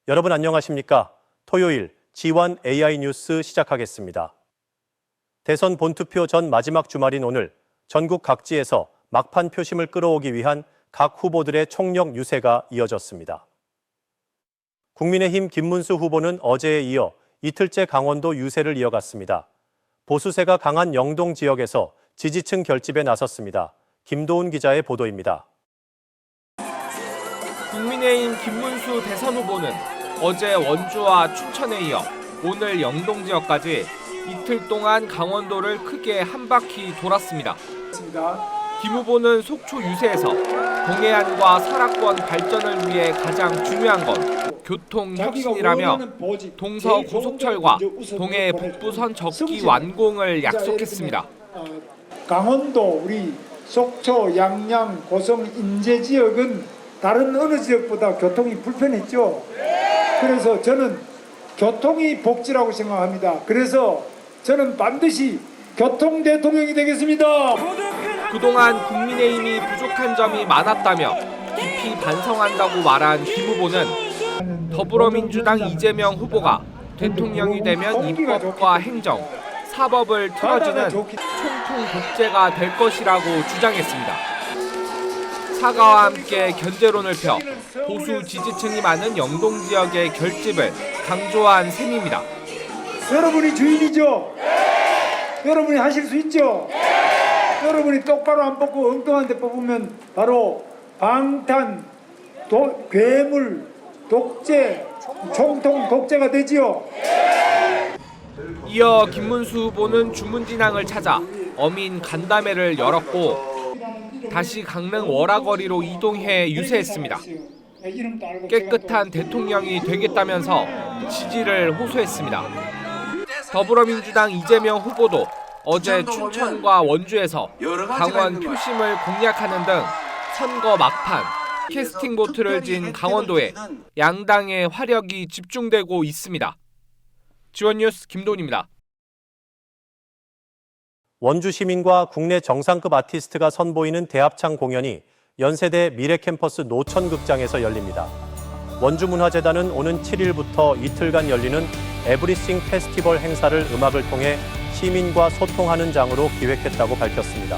여러분 안녕하십니까? 토요일 G1 AI 뉴스 시작하겠습니다. 대선 본투표 전 마지막 주말인 오늘 전국 각지에서 막판 표심을 끌어오기 위한 각 후보들의 총력 유세가 이어졌습니다. 국민의힘 김문수 후보는 어제에 이어 이틀째 강원도 유세를 이어갔습니다. 보수세가 강한 영동 지역에서 지지층 결집에 나섰습니다. 김도훈 기자의 보도입니다. 국민의힘 김문수 대선 후보는 어제 원주와 춘천에 이어 오늘 영동 지역까지 이틀 동안 강원도를 크게 한 바퀴 돌았습니다. 김 후보는 속초 유세에서 동해안과 설악권 발전을 위해 가장 중요한 건 교통 혁신이라며 동서 고속철과 동해 북부선 접기 완공을 약속했습니다. 강원도 우리 속초, 양양, 고성, 인제 지역은 다른 어느 지역보다 교통이 불편했죠. 그래서 저는 교통이 복지라고 생각합니다. 그래서 저는 반드시 교통 대통령이 되겠습니다. 그동안 국민의힘이 부족한 점이 많았다며 깊이 반성한다고 말한 김 후보는 더불어민주당 이재명 후보가 대통령이 되면 입법과 행정, 사법을 틀어주는 총통 독재가 될 것이라고 주장했습니다. 사과와 함께 견제론을 펴 보수 지지층이 많은 영동 지역의 결집을 강조한 셈입니다. 여러분이 주인이죠? 여러분이 하실 수 있죠? 여러분이 똑바로 안 뽑고 엉뚱한 데 뽑으면 바로 방탄, 괴물, 독재, 총통 독재가 되지요. 이어 김문수 후보는 주문진항을 찾아 어민 간담회를 열었고 다시 강릉 월화거리로 이동해 유세했습니다. 깨끗한 대통령이 되겠다면서 지지를 호소했습니다. 더불어민주당 이재명 후보도 어제 춘천과 원주에서 강원 표심을 공략하는 등 선거 막판 캐스팅 보트를 진 강원도에 양당의 화력이 집중되고 있습니다. G1 뉴스 김도훈입니다. 원주 시민과 국내 정상급 아티스트가 선보이는 대합창 공연이 연세대 미래캠퍼스 노천극장에서 열립니다. 원주문화재단은 오는 7일부터 이틀간 열리는 에브리싱 페스티벌 행사를 음악을 통해 시민과 소통하는 장으로 기획했다고 밝혔습니다.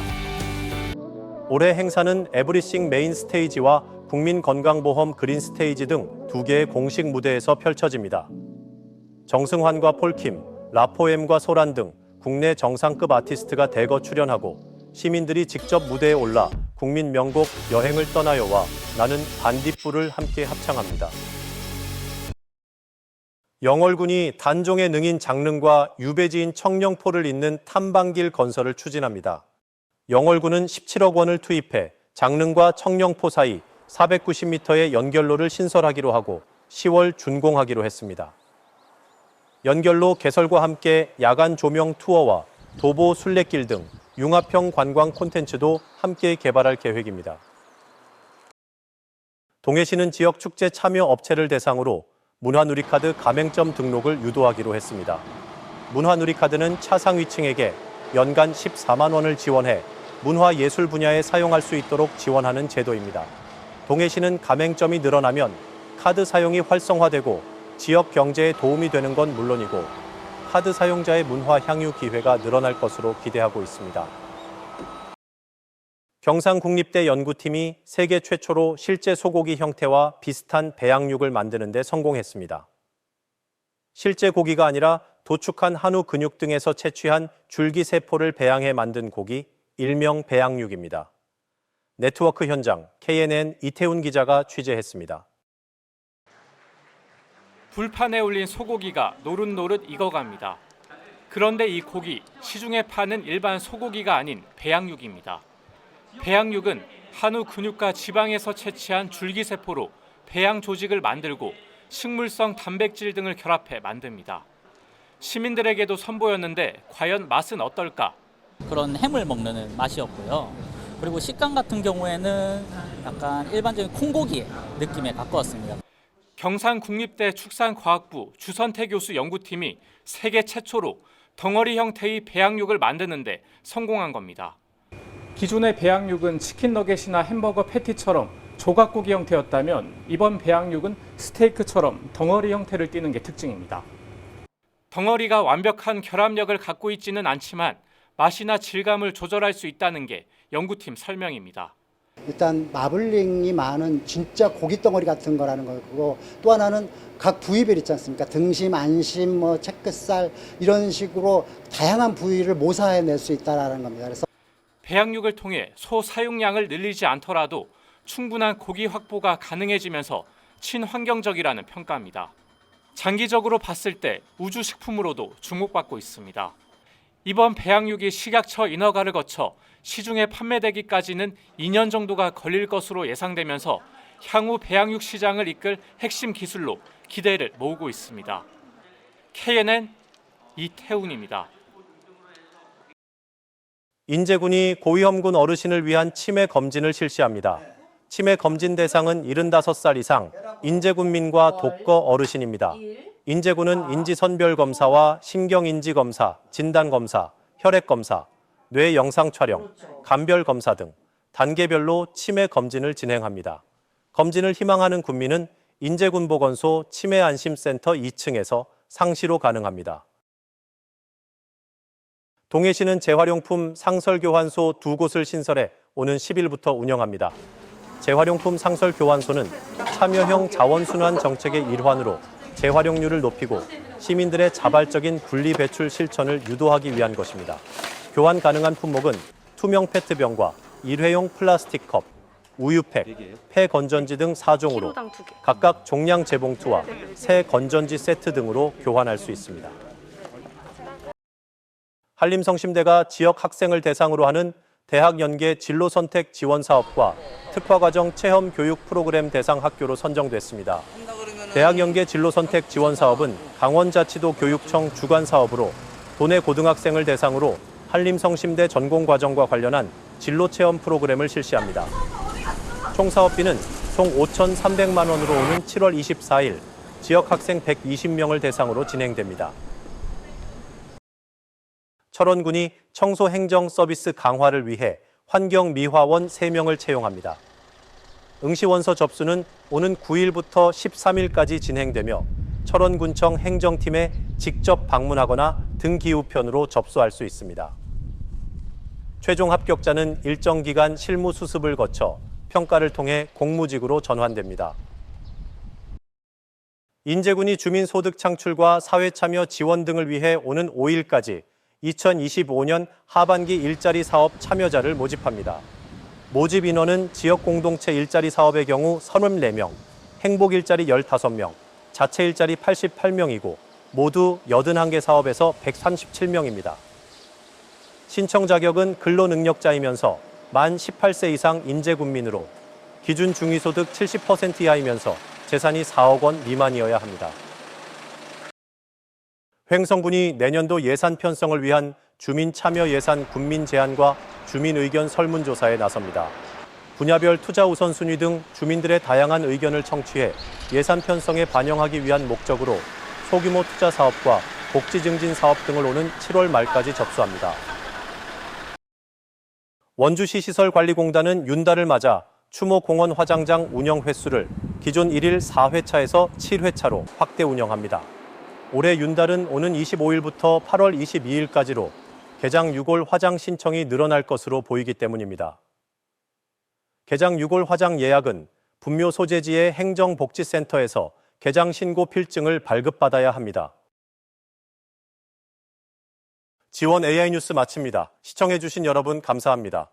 올해 행사는 에브리싱 메인 스테이지와 국민건강보험 그린 스테이지 등 2개의 공식 무대에서 펼쳐집니다. 정승환과 폴킴, 라포엠과 소란 등 국내 정상급 아티스트가 대거 출연하고 시민들이 직접 무대에 올라 국민 명곡 여행을 떠나요와 나는 반딧불을 함께 합창합니다. 영월군이 단종의 능인 장릉과 유배지인 청령포를 잇는 탐방길 건설을 추진합니다. 영월군은 17억 원을 투입해 장릉과 청령포 사이 490m의 연결로를 신설하기로 하고 10월 준공하기로 했습니다. 연결로 개설과 함께 야간 조명 투어와 도보 순례길 등 융합형 관광 콘텐츠도 함께 개발할 계획입니다. 동해시는 지역 축제 참여 업체를 대상으로 문화누리카드 가맹점 등록을 유도하기로 했습니다. 문화누리카드는 차상위층에게 연간 14만 원을 지원해 문화예술 분야에 사용할 수 있도록 지원하는 제도입니다. 동해시는 가맹점이 늘어나면 카드 사용이 활성화되고 지역 경제에 도움이 되는 건 물론이고 카드 사용자의 문화 향유 기회가 늘어날 것으로 기대하고 있습니다. 경상국립대 연구팀이 세계 최초로 실제 소고기 형태와 비슷한 배양육을 만드는 데 성공했습니다. 실제 고기가 아니라 도축한 한우 근육 등에서 채취한 줄기세포를 배양해 만든 고기, 일명 배양육입니다. 네트워크 현장 KNN 이태훈 기자가 취재했습니다. 불판에 올린 소고기가 노릇노릇 익어갑니다. 그런데 이 고기, 시중에 파는 일반 소고기가 아닌 배양육입니다. 배양육은 한우 근육과 지방에서 채취한 줄기세포로 배양 조직을 만들고 식물성 단백질 등을 결합해 만듭니다. 시민들에게도 선보였는데 과연 맛은 어떨까? 그런 햄을 먹는 맛이었고요. 그리고 식감 같은 경우에는 약간 일반적인 콩고기의 느낌에 가까웠습니다. 경상국립대 축산과학부 주선태 교수 연구팀이 세계 최초로 덩어리 형태의 배양육을 만드는데 성공한 겁니다. 기존의 배양육은 치킨 너겟이나 햄버거 패티처럼 조각고기 형태였다면 이번 배양육은 스테이크처럼 덩어리 형태를 띠는 게 특징입니다. 덩어리가 완벽한 결합력을 갖고 있지는 않지만 맛이나 질감을 조절할 수 있다는 게 연구팀 설명입니다. 일단 마블링이 많은 진짜 고기 덩어리 같은 거라는 거고, 또 하나는 각 부위별 있지 않습니까? 등심, 안심, 채끝살 이런 식으로 다양한 부위를 모사해낼 수 있다는 겁니다. 그래서 배양육을 통해 소 사용량을 늘리지 않더라도 충분한 고기 확보가 가능해지면서 친환경적이라는 평가입니다. 장기적으로 봤을 때 우주식품으로도 주목받고 있습니다. 이번 배양육이 식약처 인허가를 거쳐 시중에 판매되기까지는 2년 정도가 걸릴 것으로 예상되면서 향후 배양육 시장을 이끌 핵심 기술로 기대를 모으고 있습니다. KNN 이태훈입니다. 인제군이 고위험군 어르신을 위한 치매 검진을 실시합니다. 치매 검진 대상은 75살 이상 인제군민과 독거 어르신입니다. 인제군은 인지선별검사와 신경인지검사, 진단검사, 혈액검사, 뇌 영상 촬영, 감별검사 등 단계별로 치매 검진을 진행합니다. 검진을 희망하는 군민은 인제군보건소 치매안심센터 2층에서 상시로 가능합니다. 동해시는 재활용품 상설교환소 2곳을 신설해 오는 10일부터 운영합니다. 재활용품 상설교환소는 참여형 자원순환 정책의 일환으로 재활용률을 높이고 시민들의 자발적인 분리배출 실천을 유도하기 위한 것입니다. 교환 가능한 품목은 투명 페트병과 일회용 플라스틱 컵, 우유팩, 폐 건전지 등 4종으로 각각 종량 재봉투와 새 건전지 세트 등으로 교환할 수 있습니다. 한림성심대가 지역 학생을 대상으로 하는 대학 연계 진로 선택 지원 사업과 특화과정 체험 교육 프로그램 대상 학교로 선정됐습니다. 대학 연계 진로 선택 지원 사업은 강원자치도 교육청 주관 사업으로 도내 고등학생을 대상으로 한림성심대 전공과정과 관련한 진로 체험 프로그램을 실시합니다. 총 사업비는 총 5,300만 원으로 오는 7월 24일 지역 학생 120명을 대상으로 진행됩니다. 철원군이 청소 행정 서비스 강화를 위해 환경미화원 3명을 채용합니다. 응시원서 접수는 오는 9일부터 13일까지 진행되며 철원군청 행정팀에 직접 방문하거나 등기우편으로 접수할 수 있습니다. 최종 합격자는 일정 기간 실무 수습을 거쳐 평가를 통해 공무직으로 전환됩니다. 인제군이 주민소득 창출과 사회참여 지원 등을 위해 오는 5일까지 2025년 하반기 일자리 사업 참여자를 모집합니다. 모집 인원은 지역 공동체 일자리 사업의 경우 34명, 행복 일자리 15명, 자체 일자리 88명이고 모두 81개 사업에서 137명입니다. 신청 자격은 근로능력자이면서 만 18세 이상 인제군민으로 기준 중위소득 70% 이하이면서 재산이 4억 원 미만이어야 합니다. 횡성군이 내년도 예산 편성을 위한 주민 참여 예산 군민 제안과 주민 의견 설문조사에 나섭니다. 분야별 투자 우선순위 등 주민들의 다양한 의견을 청취해 예산 편성에 반영하기 위한 목적으로 소규모 투자 사업과 복지 증진 사업 등을 오는 7월 말까지 접수합니다. 원주시 시설관리공단은 윤달을 맞아 추모공원 화장장 운영 횟수를 기존 1일 4회차에서 7회차로 확대 운영합니다. 올해 윤달은 오는 25일부터 8월 22일까지로 개장 6월 화장 신청이 늘어날 것으로 보이기 때문입니다. 개장 6월 화장 예약은 분묘 소재지의 행정복지센터에서 개장 신고 필증을 발급받아야 합니다. 지원 AI 뉴스 마칩니다. 시청해주신 여러분 감사합니다.